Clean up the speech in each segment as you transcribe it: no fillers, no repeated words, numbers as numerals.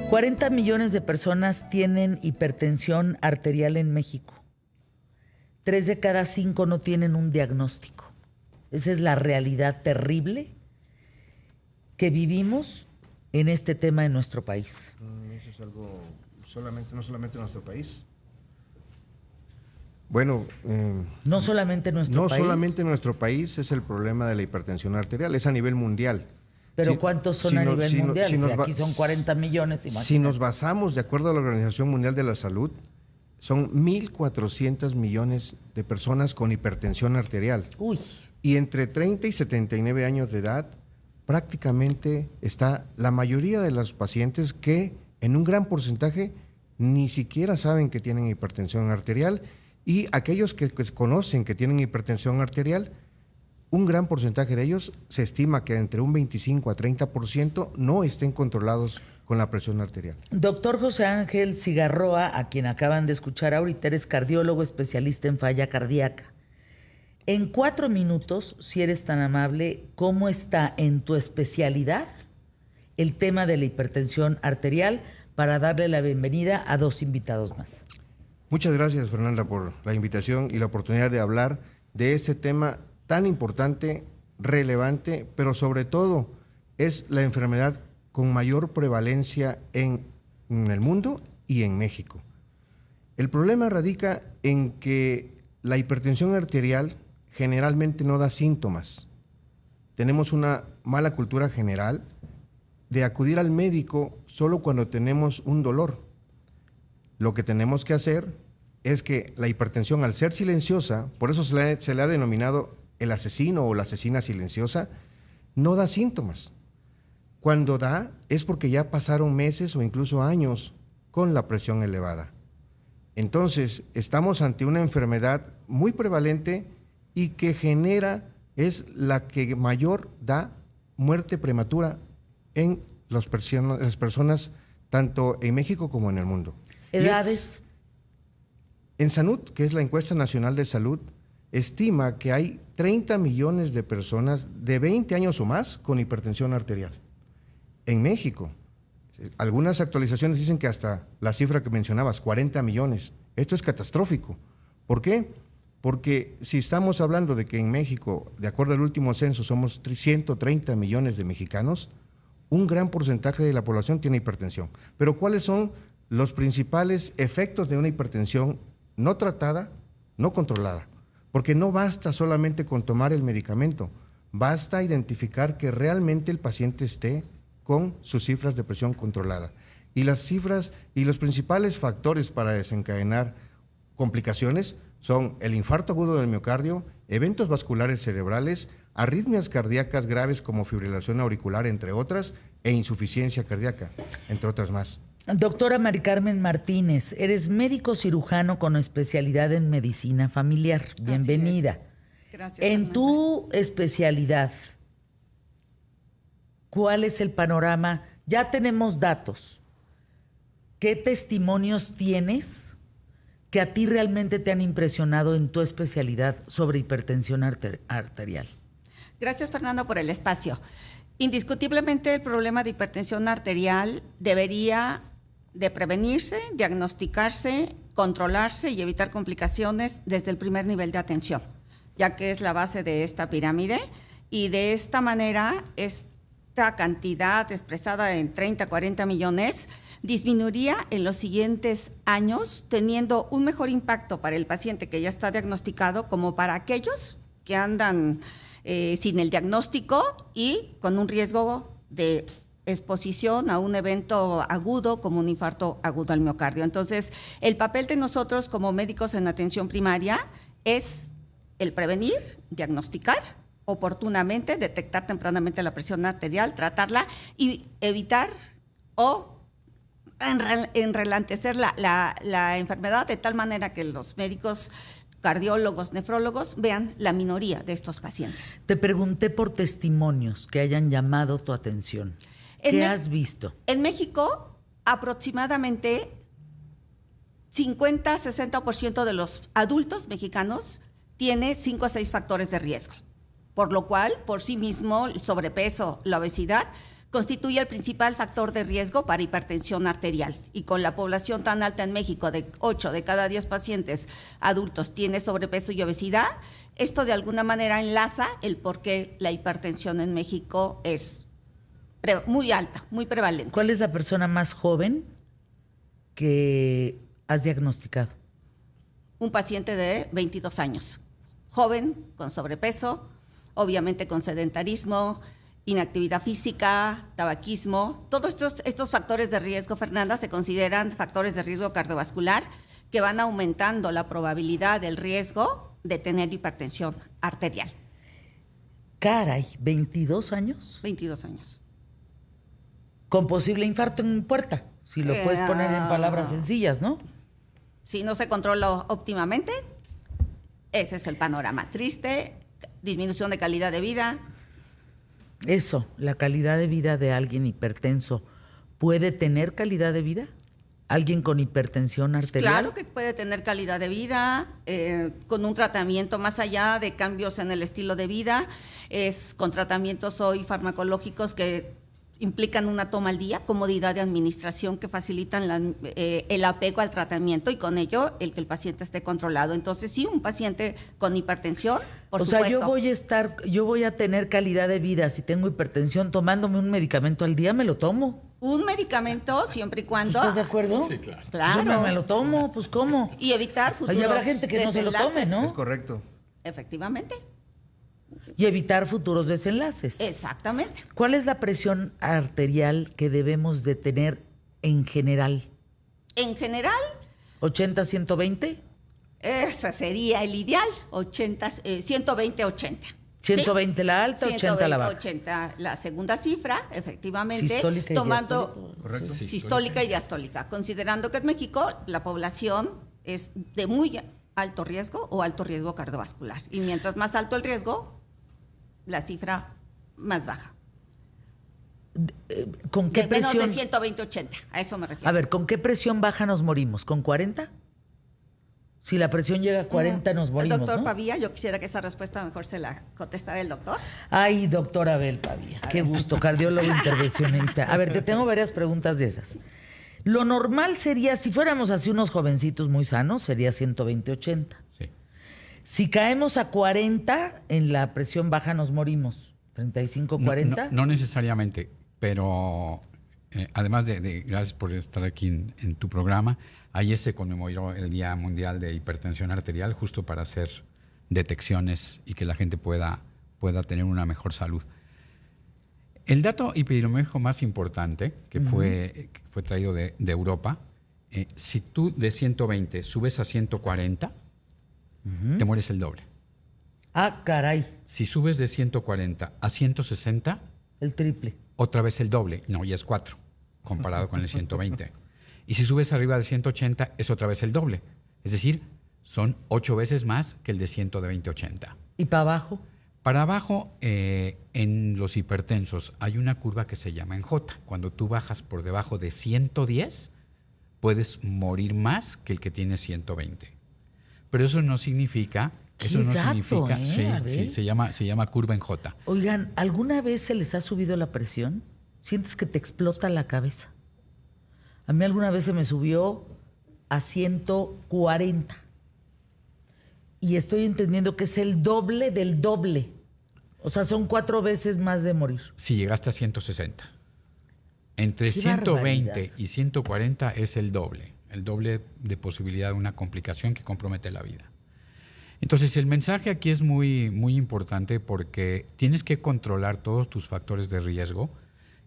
40 millones de personas tienen hipertensión arterial en México. 3 de cada 5 no tienen un diagnóstico. Esa es la realidad terrible que vivimos en este tema en nuestro país. Eso es algo no solamente en nuestro país. Bueno, no solamente en nuestro país. No solamente en nuestro país es el problema de la hipertensión arterial, es a nivel mundial. Pero ¿cuántos son a nivel mundial? Si aquí son 40 millones, imagínate. Si nos basamos, de acuerdo a la Organización Mundial de la Salud, son 1.400 millones de personas con hipertensión arterial. Uy. Y entre 30 y 79 años de edad, prácticamente está la mayoría de los pacientes que en un gran porcentaje ni siquiera saben que tienen hipertensión arterial, y aquellos que conocen que tienen hipertensión arterial, un gran porcentaje de ellos se estima que entre un 25 a 30% no estén controlados con la presión arterial. Doctor José Ángel Cigarroa, a quien acaban de escuchar ahorita, eres cardiólogo especialista en falla cardíaca. En 4 minutos, si eres tan amable, ¿cómo está en tu especialidad el tema de la hipertensión arterial, para darle la bienvenida a 2 invitados más? Muchas gracias, Fernanda, por la invitación y la oportunidad de hablar de ese tema tan importante, relevante, pero sobre todo es la enfermedad con mayor prevalencia en el mundo y en México. El problema radica en que la hipertensión arterial generalmente no da síntomas. Tenemos una mala cultura general de acudir al médico solo cuando tenemos un dolor. Lo que tenemos que hacer es que la hipertensión, al ser silenciosa, por eso se le ha denominado el asesino o la asesina silenciosa, no da síntomas. Cuando da es porque ya pasaron meses o incluso años con la presión elevada. Entonces, estamos ante una enfermedad muy prevalente y que es la que mayor da muerte prematura en las personas, tanto en México como en el mundo. ¿Edades? En SANUD, que es la encuesta nacional de salud, estima que hay 30 millones de personas de 20 años o más con hipertensión arterial. En México, algunas actualizaciones dicen que hasta la cifra que mencionabas, 40 millones. Esto es catastrófico. ¿Por qué? Porque si estamos hablando de que en México, de acuerdo al último censo, somos 130 millones de mexicanos, un gran porcentaje de la población tiene hipertensión. Pero ¿cuáles son los principales efectos de una hipertensión no tratada, no controlada? Porque no basta solamente con tomar el medicamento, basta identificar que realmente el paciente esté con sus cifras de presión controlada. Y las cifras y los principales factores para desencadenar complicaciones son el infarto agudo del miocardio, eventos vasculares cerebrales, arritmias cardíacas graves como fibrilación auricular, entre otras, e insuficiencia cardíaca, entre otras más. Doctora Mari Carmen Martínez, eres médico cirujano con especialidad en medicina familiar. Bienvenida. Gracias. En tu especialidad, ¿cuál es el panorama? Ya tenemos datos. ¿Qué testimonios tienes que a ti realmente te han impresionado en tu especialidad sobre hipertensión arterial? Gracias, Fernando, por el espacio. Indiscutiblemente el problema de hipertensión arterial debería de prevenirse, diagnosticarse, controlarse y evitar complicaciones desde el primer nivel de atención, ya que es la base de esta pirámide, y de esta manera esta cantidad expresada en 30, 40 millones disminuiría en los siguientes años, teniendo un mejor impacto para el paciente que ya está diagnosticado como para aquellos que andan sin el diagnóstico y con un riesgo de exposición a un evento agudo como un infarto agudo al miocardio. Entonces, el papel de nosotros como médicos en atención primaria es el prevenir, diagnosticar oportunamente, detectar tempranamente la presión arterial, tratarla y evitar o enrelantecer la enfermedad de tal manera que los médicos, cardiólogos, nefrólogos vean la minoría de estos pacientes. Te pregunté por testimonios que hayan llamado tu atención. ¿Qué has visto? En México, aproximadamente 50-60% de los adultos mexicanos tiene 5 a 6 factores de riesgo, por lo cual, por sí mismo, el sobrepeso, la obesidad constituye el principal factor de riesgo para hipertensión arterial. Y con la población tan alta en México, de 8 de cada 10 pacientes adultos tiene sobrepeso y obesidad, esto de alguna manera enlaza el por qué la hipertensión en México es muy alta, muy prevalente. ¿Cuál es la persona más joven que has diagnosticado? Un paciente de 22 años, joven, con sobrepeso, obviamente con sedentarismo, inactividad física, tabaquismo. Todos estos factores de riesgo, Fernanda, se consideran factores de riesgo cardiovascular que van aumentando la probabilidad del riesgo de tener hipertensión arterial. Caray, ¿22 años? 22 años. Con posible infarto en puerta, si lo puedes poner en palabras sencillas, ¿no? Si no se controla óptimamente, ese es el panorama. Triste, disminución de calidad de vida. Eso, la calidad de vida de alguien hipertenso, ¿puede tener calidad de vida? ¿Alguien con hipertensión arterial? Claro que puede tener calidad de vida, con un tratamiento más allá de cambios en el estilo de vida, es con tratamientos hoy farmacológicos que implican una toma al día, comodidad de administración que facilitan el apego al tratamiento y con ello el que el paciente esté controlado. Entonces, sí, un paciente con hipertensión, por supuesto. O sea, yo voy a tener calidad de vida si tengo hipertensión tomándome un medicamento al día, me lo tomo. Un medicamento siempre y cuando... ¿Estás de acuerdo? Sí, claro. Claro. Pues me lo tomo, pues ¿cómo? Y evitar futuros Ahí habrá gente que no se lo tome, desenlaces. ¿no? Es correcto. Efectivamente. Y evitar futuros desenlaces. Exactamente. ¿Cuál es la presión arterial que debemos de tener en general? En general, ¿80-120? ese sería el ideal, 120-80. 120 la alta, 80 la baja. 80 la segunda cifra, efectivamente, Sistólica y tomando diastólica. Correcto. sistólica y diastólica, considerando que en México la población es de muy alto riesgo o alto riesgo cardiovascular. Y mientras más alto el riesgo, la cifra más baja. ¿Con qué De menos presión? de 120-80, a eso me refiero. A ver, ¿con qué presión baja nos morimos? ¿Con 40? Si la presión llega a 40 nos morimos, Doctor ¿no? Pavía, yo quisiera que esa respuesta mejor se la contestara el doctor. Ay, doctor Abel Pavía, qué gusto, cardiólogo intervencionista. A ver, te tengo varias preguntas de esas. Lo normal sería, si fuéramos así unos jovencitos muy sanos, sería 120-80. Sí. Si caemos a 40, en la presión baja nos morimos. 35-40. No necesariamente, pero además de gracias por estar aquí en tu programa, ayer se conmemoró el Día Mundial de Hipertensión Arterial justo para hacer detecciones y que la gente pueda tener una mejor salud. El dato epidemiológico más importante que fue traído de Europa, si tú de 120 subes a 140, te mueres el doble. Ah, caray, Si subes de 140 a 160, el triple. otra vez el doble. No, ya es 4, comparado con el 120. Y si subes arriba de 180, es otra vez el doble. Es decir, son 8 veces más que el de 120-80. ¿Y para abajo? Para abajo, en los hipertensos, hay una curva que se llama en J. Cuando tú bajas por debajo de 110, puedes morir más que el que tiene 120. Pero eso no significa... Eso no dato, significa... A ver. Sí, se llama curva en J. Oigan, ¿alguna vez se les ha subido la presión? ¿Sientes que te explota la cabeza? A mí alguna vez se me subió a 140. Y estoy entendiendo que es el doble del doble. O sea, son 4 veces más de morir. Si llegaste a 160. Entre ¡Qué 120 barbaridad! y 140 es el doble de posibilidad de una complicación que compromete la vida. Entonces, el mensaje aquí es muy, muy importante porque tienes que controlar todos tus factores de riesgo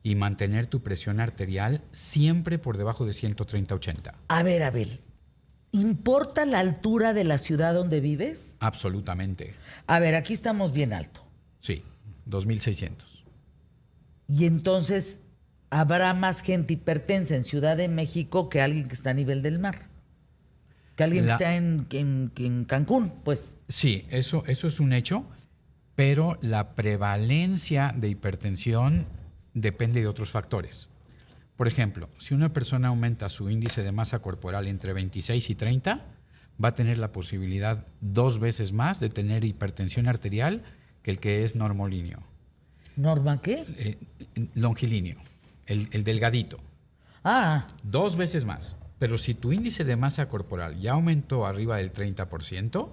y mantener tu presión arterial siempre por debajo de 130-80. A ver, Abel, ¿importa la altura de la ciudad donde vives? Absolutamente. A ver, aquí estamos bien alto. Sí, 2.600. Y entonces habrá más gente hipertensa en Ciudad de México que alguien que está a nivel del mar. Que alguien que está en Cancún, pues. Sí, eso es un hecho, pero la prevalencia de hipertensión depende de otros factores. Por ejemplo, si una persona aumenta su índice de masa corporal entre 26 y 30, va a tener la posibilidad 2 veces más de tener hipertensión arterial que el que es normolíneo. ¿Norma qué? Longilíneo, el delgadito. Ah, 2 veces más. Pero si tu índice de masa corporal ya aumentó arriba del 30%,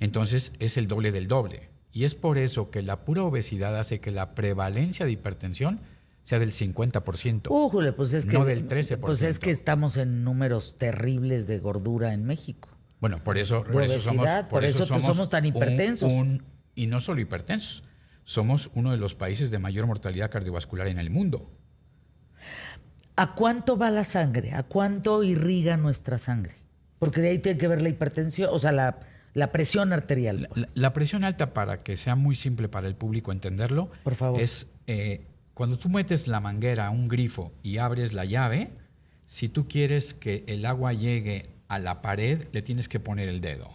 entonces es el doble del doble. Y es por eso que la pura obesidad hace que la prevalencia de hipertensión sea del 50%. újule, pues es que, no del 13%. Pues es que estamos en números terribles de gordura en México. Bueno, por eso somos tan hipertensos. Y no solo hipertensos, somos uno de los países de mayor mortalidad cardiovascular en el mundo. ¿A cuánto va la sangre? ¿A cuánto irriga nuestra sangre? Porque de ahí tiene que ver la hipertensión, o sea, la presión arterial. La presión alta, para que sea muy simple para el público entenderlo, por favor, es cuando tú metes la manguera a un grifo y abres la llave, si tú quieres que el agua llegue a la pared, le tienes que poner el dedo.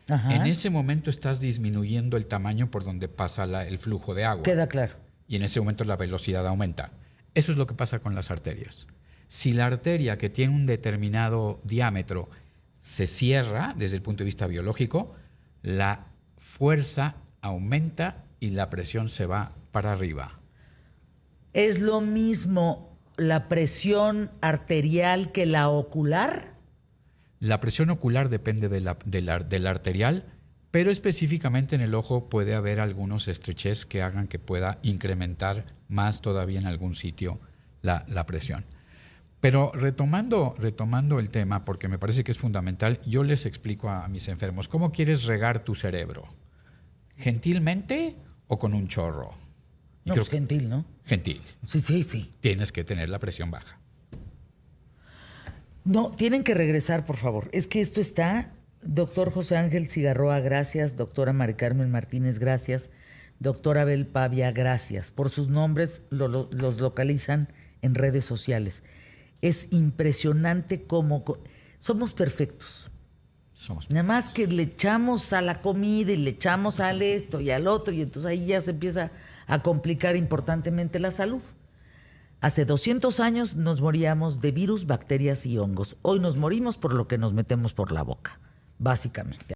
Ajá. En ese momento estás disminuyendo el tamaño por donde pasa el flujo de agua. Queda claro. Y en ese momento la velocidad aumenta. Eso es lo que pasa con las arterias. Si la arteria, que tiene un determinado diámetro, se cierra desde el punto de vista biológico, la fuerza aumenta y la presión se va para arriba. ¿Es lo mismo la presión arterial que la ocular? La presión ocular depende de la arterial, pero específicamente en el ojo puede haber algunos estreches que hagan que pueda incrementar más todavía en algún sitio la presión. Pero retomando el tema, porque me parece que es fundamental, yo les explico a mis enfermos, ¿cómo quieres regar tu cerebro? ¿Gentilmente o con un chorro? No, pues gentil, ¿no? Gentil. Sí. Tienes que tener la presión baja. No, tienen que regresar, por favor. Es que esto está... Doctor José Ángel Cigarroa, gracias. Doctora Mari Carmen Martínez, gracias. Doctor Abel Pavia, gracias. Por sus nombres los localizan en redes sociales. Es impresionante cómo... Somos perfectos. Nada más que le echamos a la comida y le echamos al esto y al otro, y entonces ahí ya se empieza a complicar importantemente la salud. Hace 200 años nos moríamos de virus, bacterias y hongos. Hoy nos morimos por lo que nos metemos por la boca, básicamente.